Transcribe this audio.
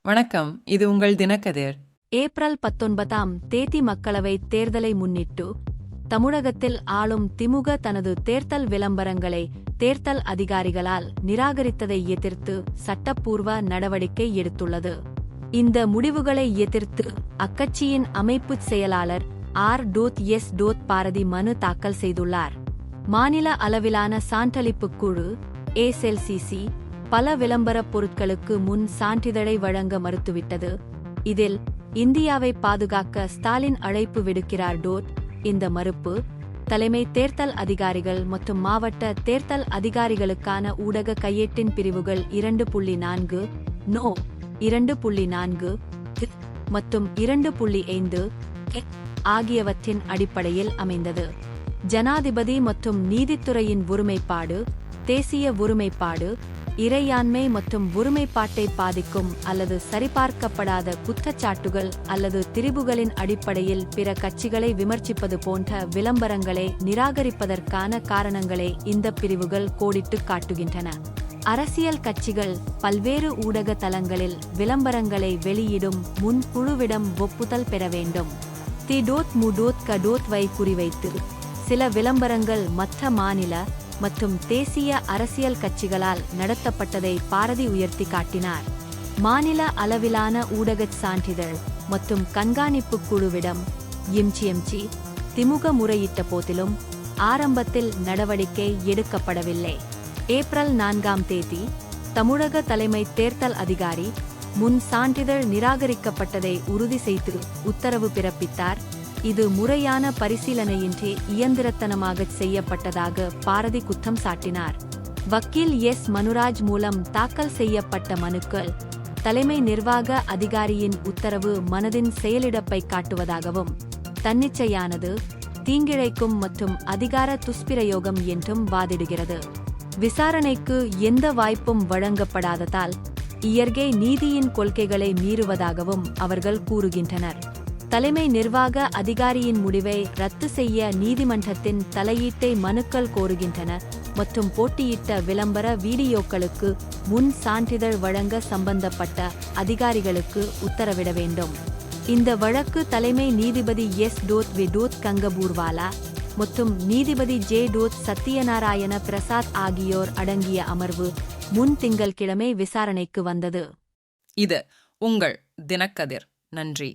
வணக்கம், இது உங்கள் தினக்கதிர். ஏப்ரல் 19ஆம் தேதி மக்களவைத் தேர்தலை முன்னிட்டு தமிழகத்தில் ஆளும் திமுக தனது தேர்தல் விளம்பரங்களை தேர்தல் அதிகாரிகளால் நிராகரித்ததை எதிர்த்து சட்டப்பூர்வ நடவடிக்கை எடுத்துள்ளது. இந்த முடிவுகளை எதிர்த்து அக்கட்சியின் அமைப்புச் செயலாளர் R.S. பாரதி மனு தாக்கல் செய்துள்ளார். மாநில அளவிலான சான்றளிப்புக் குழு ASLCC பல விளம்பரப் பொருட்களுக்கு முன் சான்றிதழை வழங்க மறுத்துவிட்டது. இதில் இந்தியாவை பாதுகாக்க ஸ்டாலின் அழைப்பு விடுக்கிறார். இந்த மறுப்பு தலைமை தேர்தல் அதிகாரிகள் மற்றும் மாவட்ட தேர்தல் அதிகாரிகளுக்கான ஊடக கையேட்டின் பிரிவுகள் 2.4 நோ 2.4 மற்றும் 2.5 ஆகியவற்றின் அடிப்படையில் அமைந்தது. ஜனாதிபதி மற்றும் நீதித்துறையின் ஒருமைப்பாடு, தேசிய ஒருமைப்பாடு, இறையாண்மை மற்றும் ஒருமைப்பாட்டை பாதிக்கும் அல்லது சரிபார்க்கப்படாத குற்றச்சாட்டுகள் அல்லது திரிபுகளின் அடிப்படையில் பிற கட்சிகளை விமர்சிப்பது போன்ற விளம்பரங்களை நிராகரிப்பதற்கான காரணங்களை இந்த பிரிவுகள் கோடிட்டுக் காட்டுகின்றன. அரசியல் கட்சிகள் பல்வேறு ஊடக தளங்களில் விளம்பரங்களை வெளியிடும் முன் குழுவிடம் ஒப்புதல் பெற வேண்டும். வை குறிவைத்து சில விளம்பரங்கள் மற்ற மாநில மற்றும் தேசிய அரசியல் கட்சிகளால் நடத்தப்பட்டதை பாரதி உயர்த்தி காட்டினார். மாநில அளவிலான ஊடகச் சான்றிதழ் மற்றும் கண்காணிப்பு குழுவிடம் எம்ஜிஎம்சி திமுக முறையிட்ட போதிலும் ஆரம்பத்தில் நடவடிக்கை எடுக்கப்படவில்லை. ஏப்ரல் 4ஆம் தேதி தமிழக தலைமை தேர்தல் அதிகாரி முன் சான்றிதழ் நிராகரிக்கப்பட்டதை உறுதி செய்து உத்தரவு பிறப்பித்தார். இது முறையான பரிசீலனையின்றி இயந்திரத்தனமாகச் செய்யப்பட்டதாக பாரதி குற்றம் சாட்டினார். வக்கீல் மனுராஜ் மூலம் தாக்கல் செய்யப்பட்ட மனுக்கள் தலைமை நிர்வாக அதிகாரியின் உத்தரவு மனதின் செயலிழப்பை காட்டுவதாகவும் தன்னிச்சையானது, தீங்கிழைக்கும் மற்றும் அதிகார துஷ்பிரயோகம் என்றும் வாதிடுகிறது. விசாரணைக்கு எந்த வாய்ப்பும் வழங்கப்படாததால் இயற்கை நீதியின் கொள்கைகளை மீறுவதாகவும் அவர்கள் கூறுகின்றனர். தலைமை நிர்வாக அதிகாரியின் முடிவை ரத்து செய்ய நீதிமன்றத்தின் தலையீட்டை மனுக்கள் கோருகின்றன மற்றும் போட்டியிட்ட விளம்பர வீடியோக்களுக்கு முன் சான்றிதழ் வழங்க சம்பந்தப்பட்ட அதிகாரிகளுக்கு உத்தரவிட வேண்டும். இந்த வழக்கு தலைமை நீதிபதி வி. கங்கபூர்வாலா மற்றும் நீதிபதி ஜே. சத்யநாராயண பிரசாத் ஆகியோர் அடங்கிய அமர்வு முன் திங்கள்கிழமை விசாரணைக்கு வந்தது. இது உங்கள் தினக்கதிர். நன்றி.